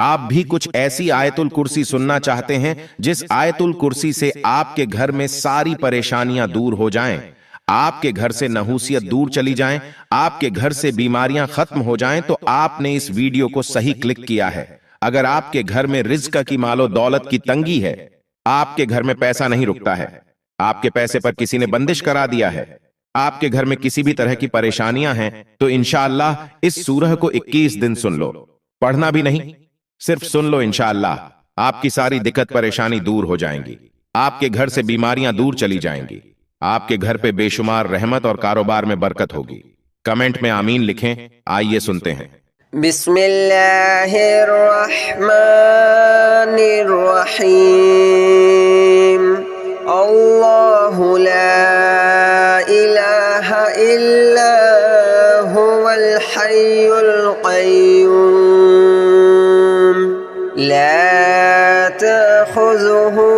आप भी कुछ ऐसी आयतुल कुर्सी सुनना चाहते हैं जिस आयतुल कुर्सी से आपके घर में सारी परेशानियां दूर हो जाएं, आपके घर से नहूसियत दूर चली जाएं, आपके घर से बीमारियां खत्म हो जाएं, तो आपने इस वीडियो को सही क्लिक किया है। अगर आपके घर में रिज्क की मालो दौलत की तंगी है, आपके घर में पैसा नहीं रुकता है, आपके पैसे पर किसी ने बंदिश करा दिया है, आपके घर में किसी भी तरह की परेशानियां हैं, तो इंशाअल्लाह इस सूरह को 21 दिन सुन लो। पढ़ना भी नहीं, सिर्फ सुन लो, इंशाअल्लाह आपकी सारी दिक्कत परेशानी दूर हो जाएंगी, आपके घर से बीमारियां दूर चली जाएंगी, आपके घर पे बेशुमार रहमत और कारोबार में बरकत होगी। कमेंट में आमीन लिखें। आइए सुनते हैं। बिस्मिल्लाहिर्रहमानिर्रहीम। अल्लाहु ला इलाहा इल्ला हुवल हय्युल क़य्यूम ला तख़ुज़ुहु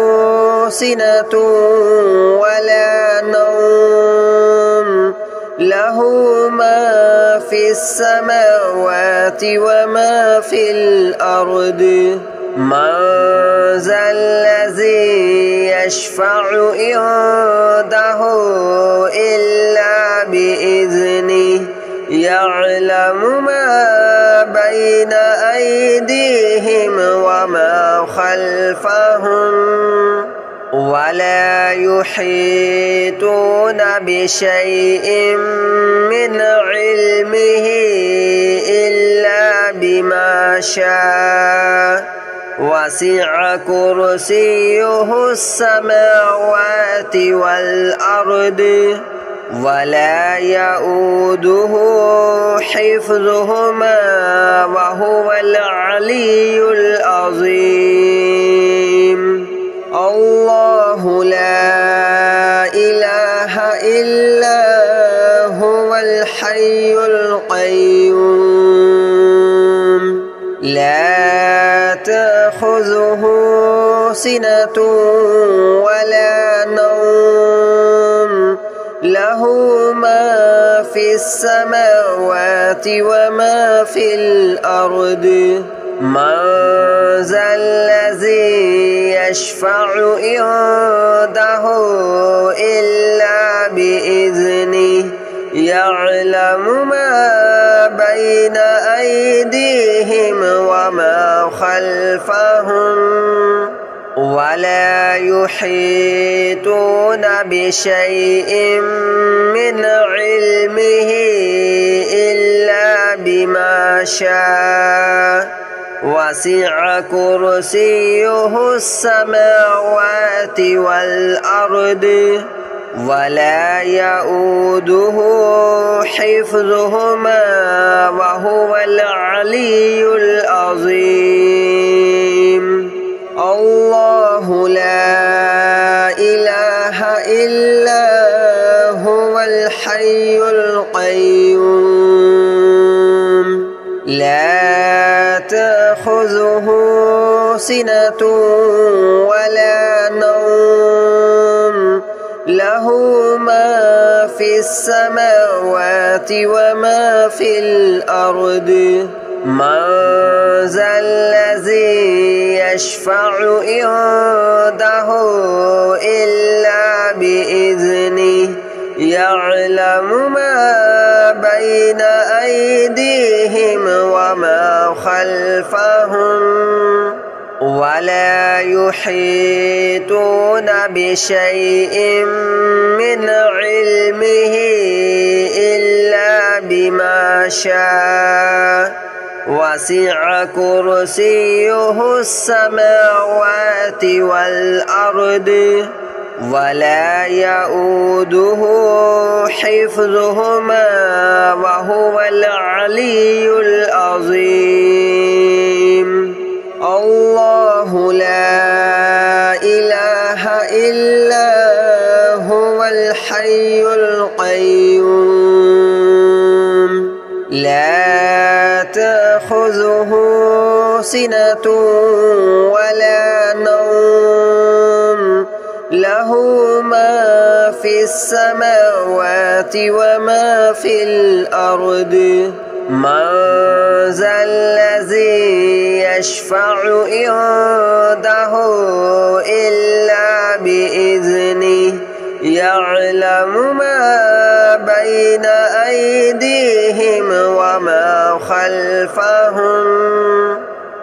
सिनतुन वला नौम लहू मा फिस समावाति व मा फिल अर्द मन ज़ल्लज़ी यशफ़अु इंदहु इल्ला बिइज़्निहि यअलमु मा बैन अयदीहिम व मा खल्फ़हुम वला युहीतूना बिशैइन मिन इल्मिही इल्ला बिमा शाअ वसिअ कुर्सियुहुस समावाति वल अर्द वला यऊदुहु हिफ्ज़ुहुमा व हुवल अलियुल अज़ीम। अल्लाहु ला इलाहा इल्ला हुवल हय्युल क़य्यूम ला तख़ुज़ुहु सिनतुन वला नौम लहू मा फिस समावाति व मा फिल अर्द मन ज़ल्लज़ी यशफ़अु इंदहु इल्ला बिइज़्निहि यअलमु मा बैन अयदीहिम व मा खल्फ़हुम वला युहीतूना बिशैइन मिन इल्मिही इल्ला बिमा शाअ वसिअ कुर्सियुहुस समावाति वल अर्द वला यऊदुहु हिफ्ज़ुहुमा व हुवल अलियुल अज़ीम। अल्लाहु ला इलाहा इल्ला हुवल हय्युल क़य्यूम ला तख़ुज़ुहु सिनतुन वला नौम लहू मा फिस समावाति व मा फिल अर्द मन ज़ल्लज़ी यशफ़अु इंदहु इल्ला बिइज़्निहि यअलमु मा बैन अयदीहिम व मा खल्फ़हुम वला युहीतूना बिशैइन मिन इल्मिही इल्ला बिमा शाअ वसिअ कुर्सियुहुस समावाति वल अर्द वला यऊदुहु हिफ्ज़ुहुमा व हुवल अलियुल अज़ीम। अल्लाहु ला इलाहा इल्ला हुवल हय्युल क़य्यूम ला तख़ुज़ुहु सिनतुन वला नौम लहू मा फिस समावाति व मा फिल अर्द من ذا الذي يشفع عنده إلا بإذنه يعلم ما بين أيديهم وما خلفهم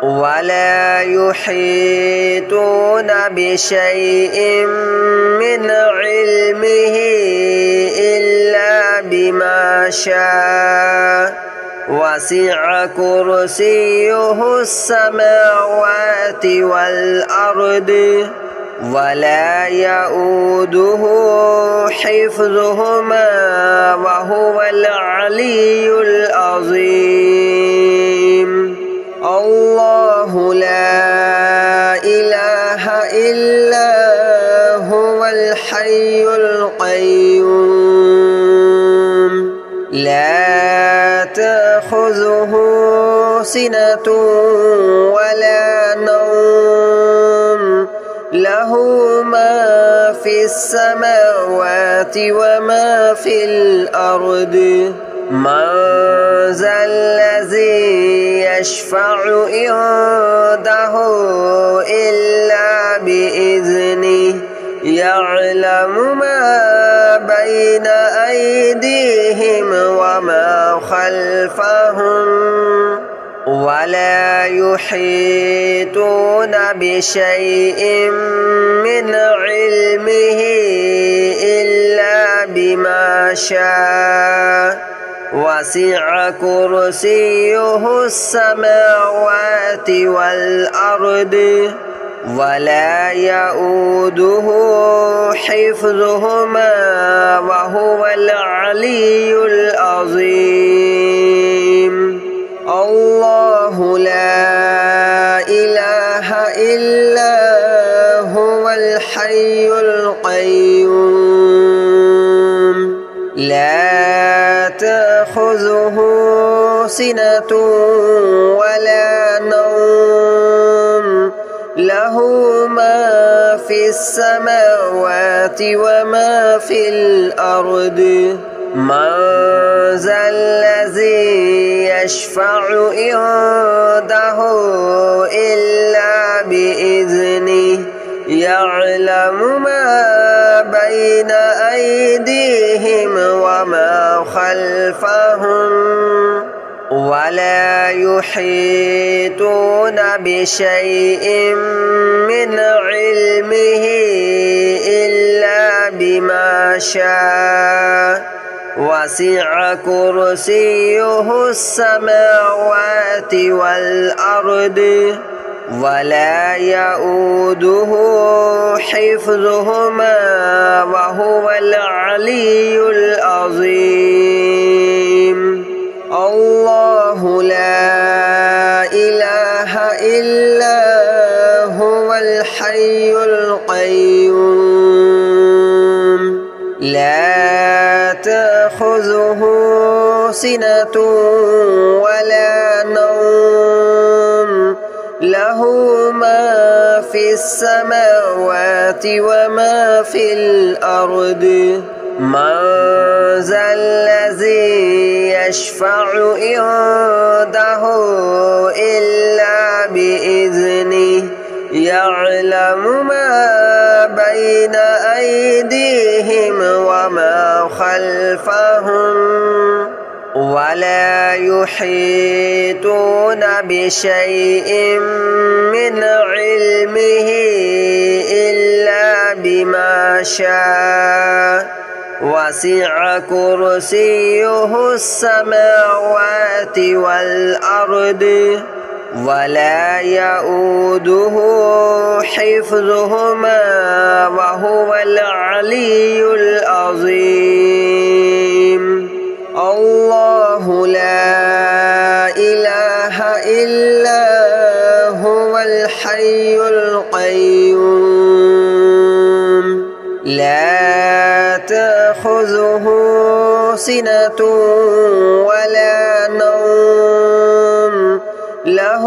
ولا يحيطون بشيء من علمه إلا بما شاء وسع كرسيه السماوات والأرض ولا يؤوده حفظهما وهو العلي العظيم الله لا إله إلا هو الحي القيوم لا تأخذه سنة ولا نوم له ما في السماوات وما في الأرض من ذا الذي يشفع عنده إلا بإذنه يعلم ما بين أيديهم وما خلفهم ولا يحيطون بشيء من علمه إلا بما شاء وسع كرسيه السماوات والأرض ولا يؤوده حفظهما وهو العلي العظيم الله لا إله إلا هو الحي القيوم لا تأخذه سنة ولا نوم له ما في السماوات وما في الأرض من ذا الذي يشفع عنده إلا بإذنه يعلم ما بين أيديهم وما خلفهم ولا يحيطون بشيء من علمه إلا بما شاء وسع كرسيه السماوات والأرض ولا يؤوده حفظهما وهو العلي العظيم الله لا إله إلا هو الحي القيوم لا تأخذه سنة ولا نوم له ما في السماوات وما في الأرض من ذا الذي يشفع عنده إلا بإذنه يعلم ما بين أيديهم وما خلفهم ولا يحيطون بشيء من علمه إلا بما شاء وسع كرسيه السماوات والأرض ولا يؤوده حفظهما وهو العلي العظيم الله لا إله إلا هو الحي القيوم لا تأخذه سنة ولا نوم له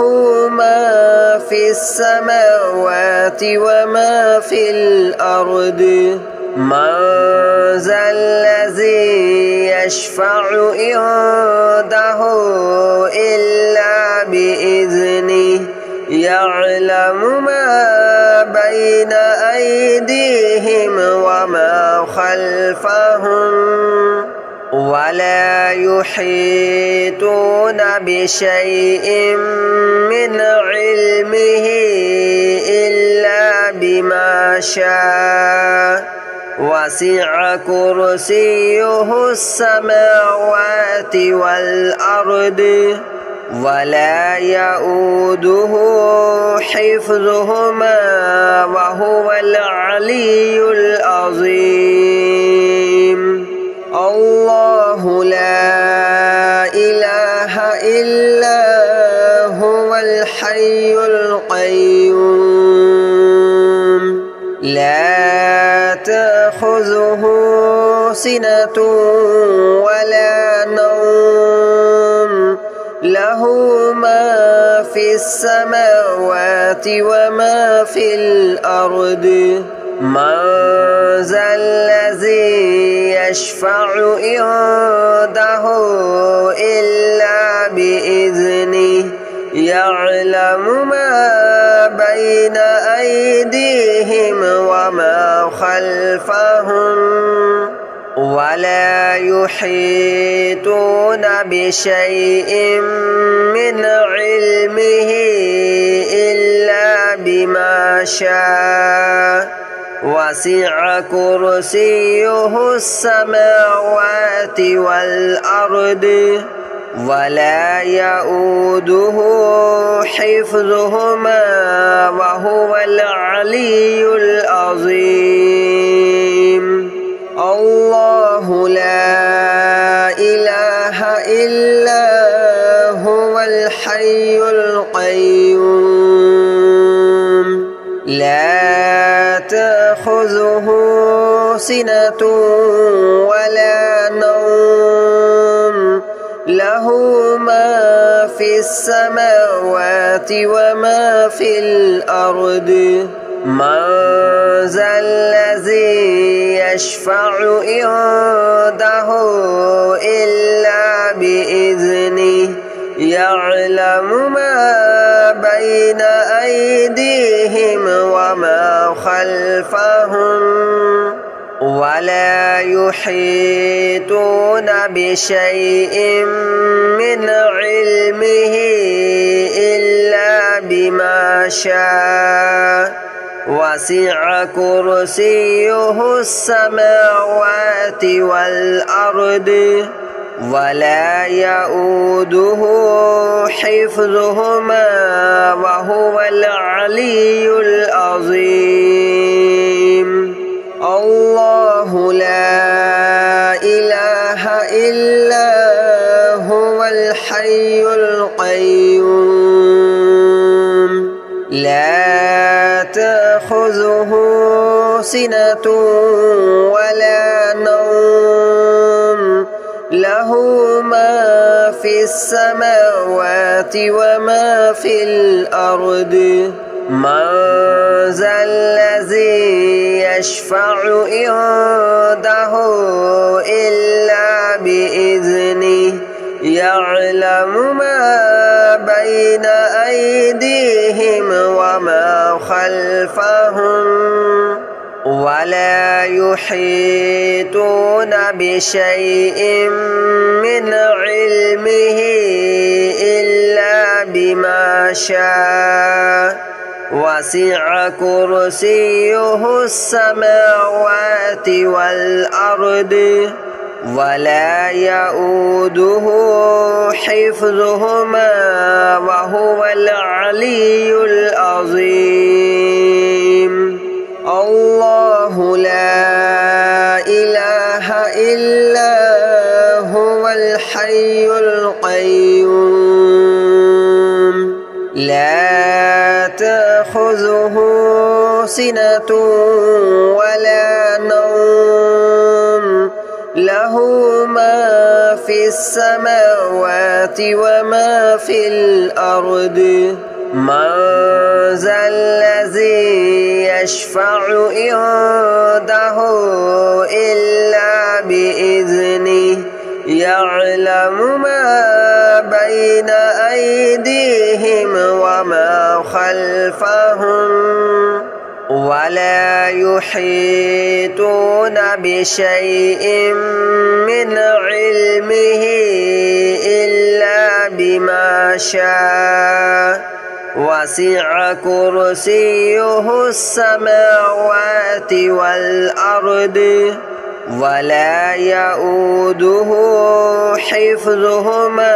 ما في السماوات وما في الأرض من ذا الذي يشفع عنده إلا بإذنه يعلم ما بين أيديهم وما خلفهم ولا يحيطون بشيء من علمه إلا بما شاء وسع كرسيه السماوات والأرض ولا يؤوده حفظهما وهو العلي العظيم الله لا إله إلا هو الحي القيوم لا تأخذه سنة ولا نوم له ما في السماوات وما في الأرض من ذا الذي يشفع عنده إلا بإذنه يعلم ما بين أيديهم وما خلفهم ولا يحيطون بشيء من علمه إلا بما شاء وسع كرسيه السماوات والأرض ولا يؤوده حفظهما وهو العلي العظيم الله لا إله إلا هو الحي القيوم لا تأخذه سنة ولا نوم له ما في السماوات وما في الأرض من ذا الذي يشفع عنده إلا بإذنه يعلم ما بين أيديهم وما خلفهم ولا يحيطون بشيء من علمه إلا بما شاء وسع كرسيه السماوات والأرض ولا يؤوده حفظهما وهو العلي العظيم الله لا إله إلا هو الحي القيوم لا تأخذه سنة ولا نوم له ما في السماوات وما في الأرض من ذا الذي يشفع عنده إلا بإذنه يعلم ما بين أيديهم وما خلفهم ولا يحيطون بشيء من علمه إلا بما شاء وسع كرسيه السماوات والأرض ولا يؤوده حفظهما وهو العلي العظيم الله لا إله إلا هو الحي القيوم لا تأخذه سنة ولا نوم له ما في السماوات وما في الأرض من ذا الذي يشفع عنده إلا بإذنه يعلم ما بين أيديهم وما خلفهم ولا يحيطون بشيء من علمه إلا بما شاء وسع كرسيه السماوات والأرض ولا يؤوده حفظهما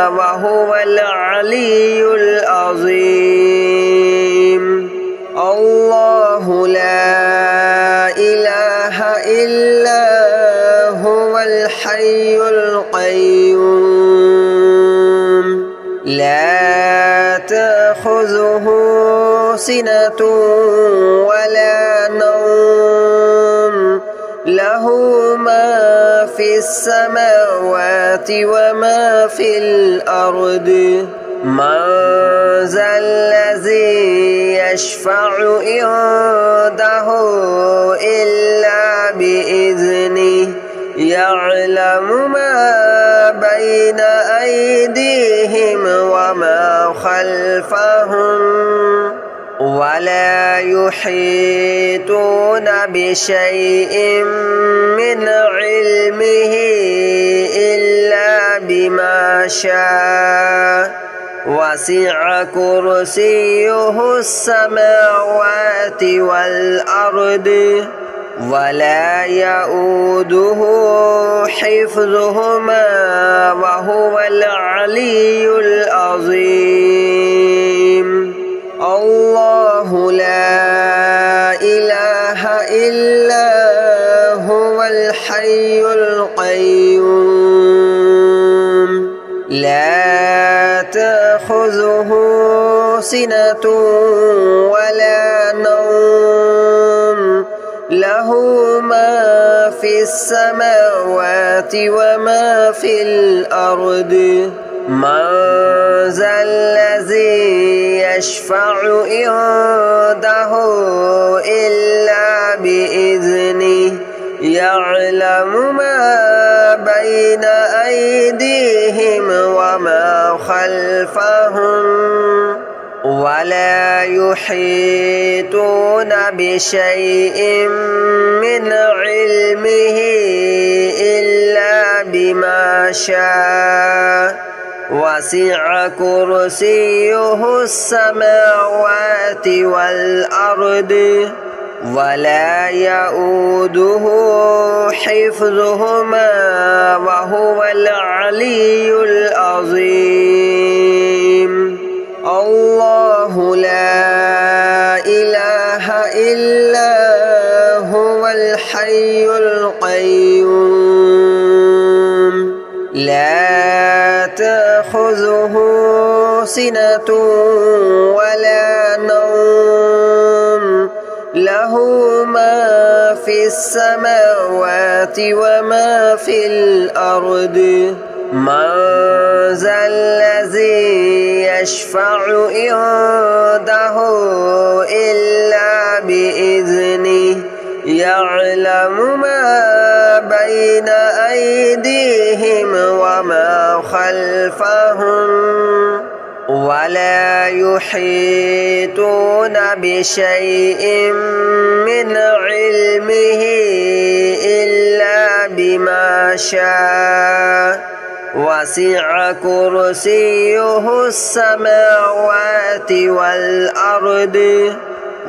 وهو العلي العظيم الله لا إله إلا هو الحي القيوم لا تأخذه سنة ولا نوم له ما في السماوات وما في الأرض من ذا الذي يشفع عنده إلا بإذنه يعلم ما بين أيديهم وما خلفهم ولا يحيطون بشيء من علمه إلا بما شاء وسع كرسيه السماوات والأرض ولا يؤوده حفظهما وهو العلي العظيم الله لا إله إلا هو الحي القيوم لا تأخذه سنة ولا نوم له ما في السماوات وما في الأرض من ذا الذي يشفع عنده إلا بإذنه يعلم ما بين أيديهم وما خلفهم ولا يحيطون بشيء من علمه إلا بما شاء وسع كرسيه السماوات والأرض ولا يؤوده حفظهما وهو العلي العظيم الله لا إله إلا هو الحي القيوم لا تأخذه سنة ولا نوم له ما في السماوات وما في الأرض من ذا الذي يشفع عنده إلا بإذنه يعلم ما بين أيديهم وما خلفهم ولا يحيطون بشيء من علمه إلا بما شاء وسع كرسيه السماوات والأرض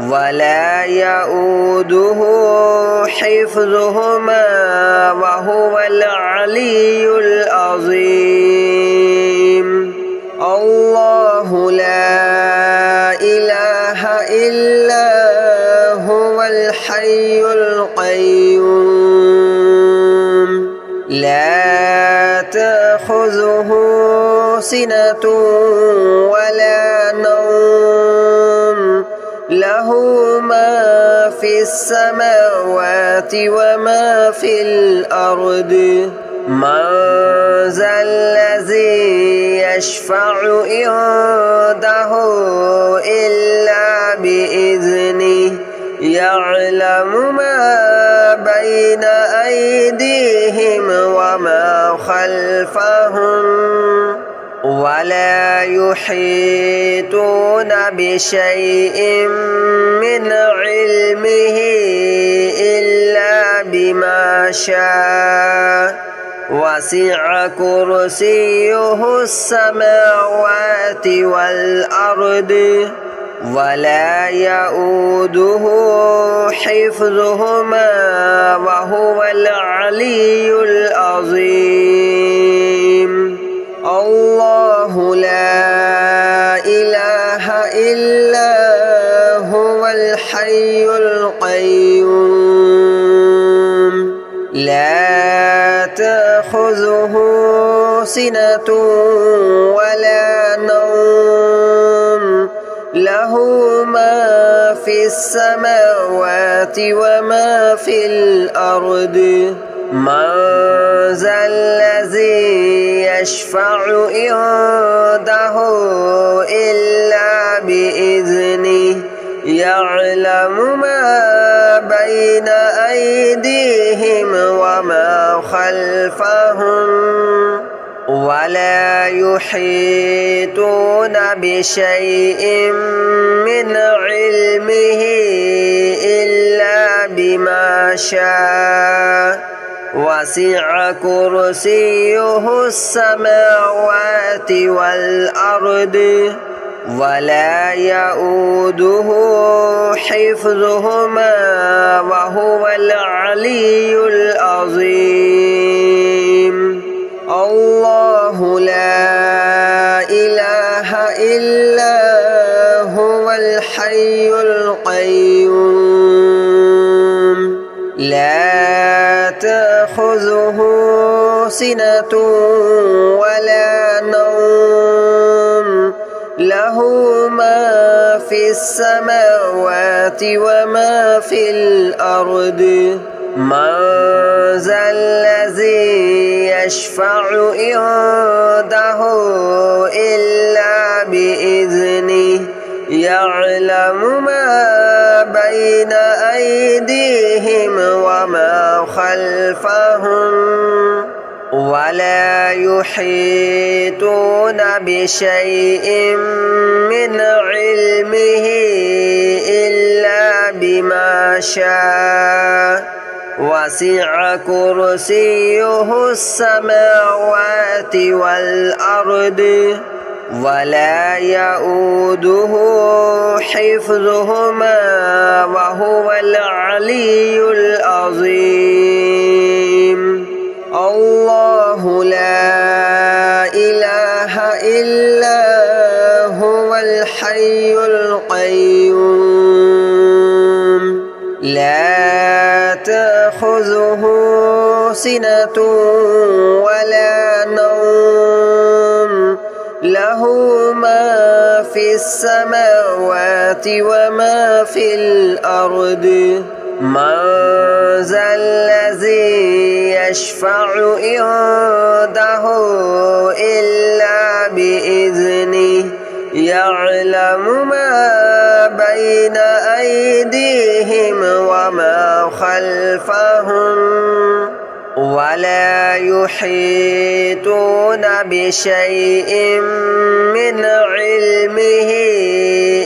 ولا يؤوده حفظهما وهو العلي العظيم الله لا إله إلا هو الحي القيوم لا تأخذه سنة ولا نوم له ما في السماوات وما في الأرض من ذا الذي يشفع عنده إلا بإذنه يعلم ما بين أيديهم وما خلفهم ولا يحيطون بشيء من علمه إلا بما شاء وسع كرسيه السماوات والأرض ولا يؤوده حفظهما وهو العلي العظيم الله لا إله إلا هو الحي القيوم لا تأخذه سنة ولا نوم له ما في السماوات وما في الأرض من ذا الذي يشفع عنده إلا بإذنه يعلم ما بين أيديهم وما خلفهم ولا يحيطون بشيء من علمه إلا بما شاء وسع كرسيه السماوات والأرض ولا يؤوده حفظهما وهو العلي العظيم الله لا إله إلا هو الحي القيوم لا تأخذه سنة ولا نوم له ما في السماوات وما في الأرض من ذا الذي يشفع عنده إلا بإذنه يعلم ما بين أيديهم وما خلفهم ولا يحيطون بشيء من علمه إلا بما شاء وسع كرسيه السماوات والأرض ولا يؤوده حفظهما وهو العلي العظيم الله لا إله إلا هو الحي القيوم لا تأخذه سنة ولا نوم له ما في السماوات وما في الأرض من ذا الذي يشفع عنده إلا بإذنه يعلم ما بين أيديهم وما خلفهم ولا يحيطون بشيء من علمه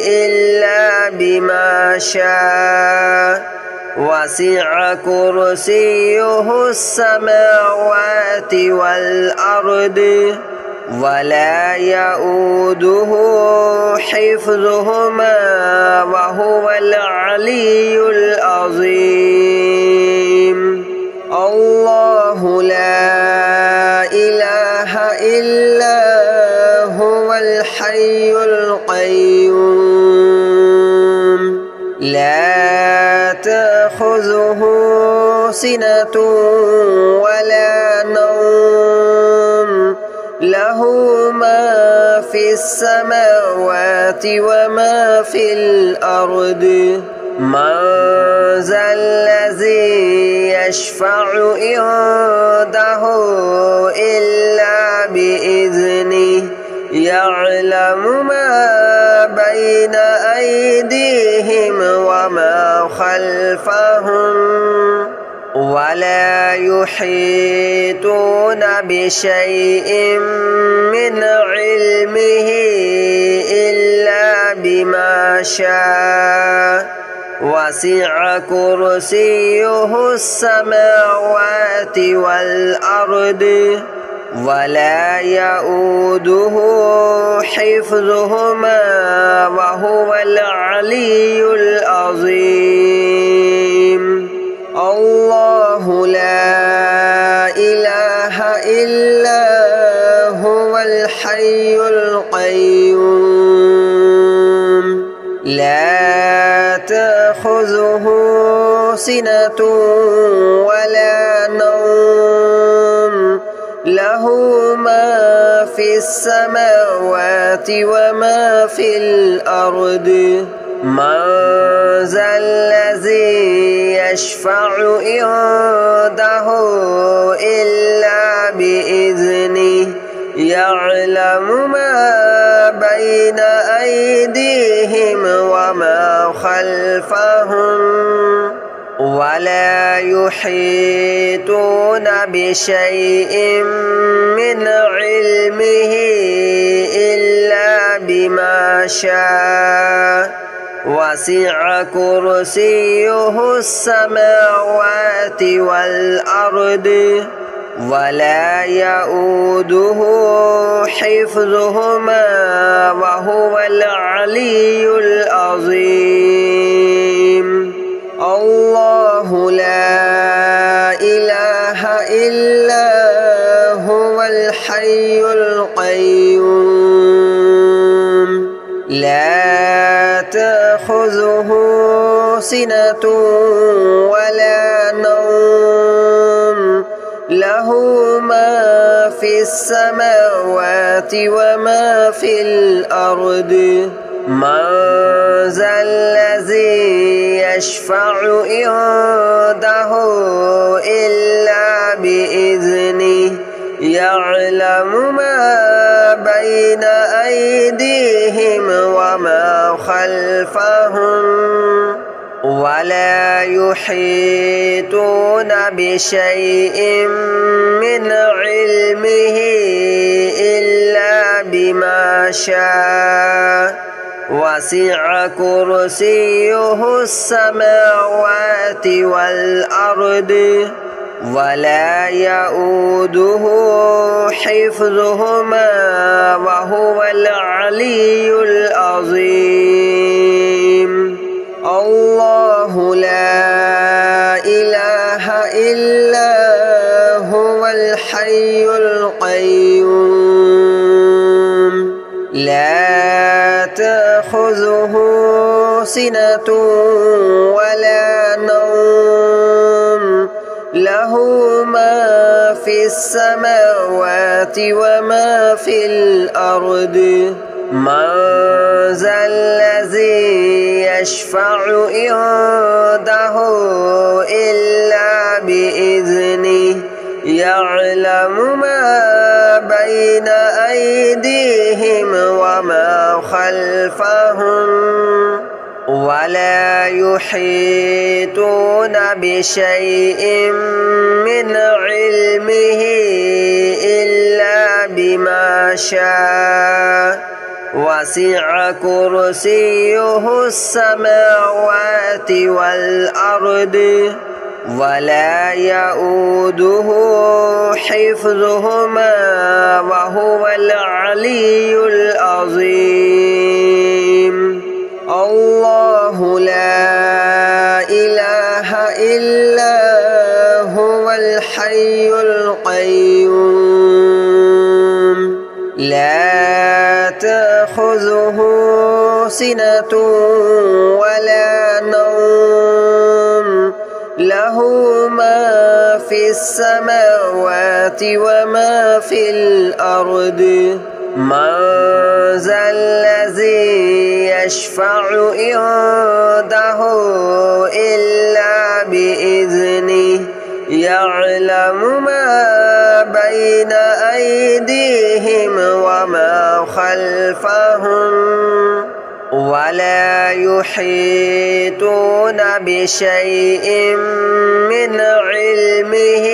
إلا بما شاء وسع كرسيه السماوات والأرض ولا يؤوده حفظهما وهو العلي العظيم الله لا إله إلا هو الحي القيوم لا تأخذه سنة ولا نوم له ما في السماوات وما في الأرض من ذا الذي يشفع عنده إلا بإذنه يعلم ما بين أيديهم وما خلفهم ولا يحيطون بشيء من علمه إلا بما شاء وسع كرسيه السماوات والأرض ولا يؤوده حفظهما وهو العلي العظيم الله لا إله إلا هو الحي القيوم لا تأخذه سنة ولا نوم له ما في السماوات وما في الأرض من ذا الذي يشفع عنده إلا بإذنه يعلم ما بين أيديهم وما خلفهم ولا يحيطون بشيء من علمه إلا بما شاء وسع كرسيه السماوات والأرض ولا يؤوده حفظهما وهو العلي العظيم الله لا إله إلا هو الحي القيوم لا تأخذه سنة ولا نوم له ما في السماوات وما في الأرض من ذا الذي يشفع عنده إلا بإذنه يعلم ما بين أيديهم وما خلفهم ولا يحيطون بشيء من علمه إلا بما شاء وسع كرسيه السماوات والأرض ولا يؤوده حفظهما وهو العلي العظيم الله لا إله إلا هو الحي القيوم لا تأخذه سنة ولا نوم له ما في السماوات وما في الأرض من ذا الذي يشفع عنده إلا بإذنه يعلم ما بين أيديهم وما خلفهم ولا يحيطون بشيء من علمه إلا بما شاء وسع كرسيه السماوات والأرض ولا يؤوده حفظهما وهو العلي العظيم الله لا إله إلا هو الحي القيوم لا تأخذه سنة ولا نوم له ما في السماوات وما في الأرض من ذا الذي يشفع عنده إلا بإذنه يعلم ما بين أيديهم وما خلفهم ولا يحيطون بشيء من علمه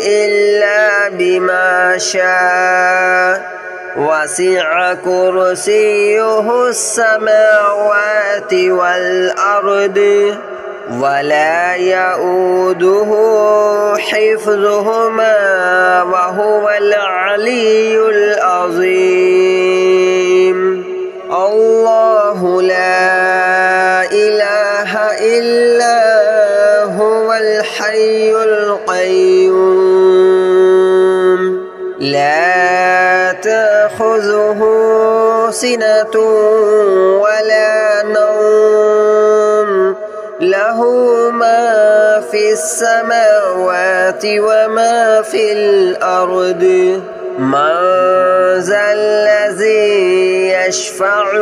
إلا بما شاء وسع كرسيه السماوات والأرض ولا يؤوده حفظهما وهو العلي العظيم الله لا إله إلا هو الحي القيوم لا تأخذه سنة ولا نوم له ما في السماوات وما في الأرض من ذا الذي يشفع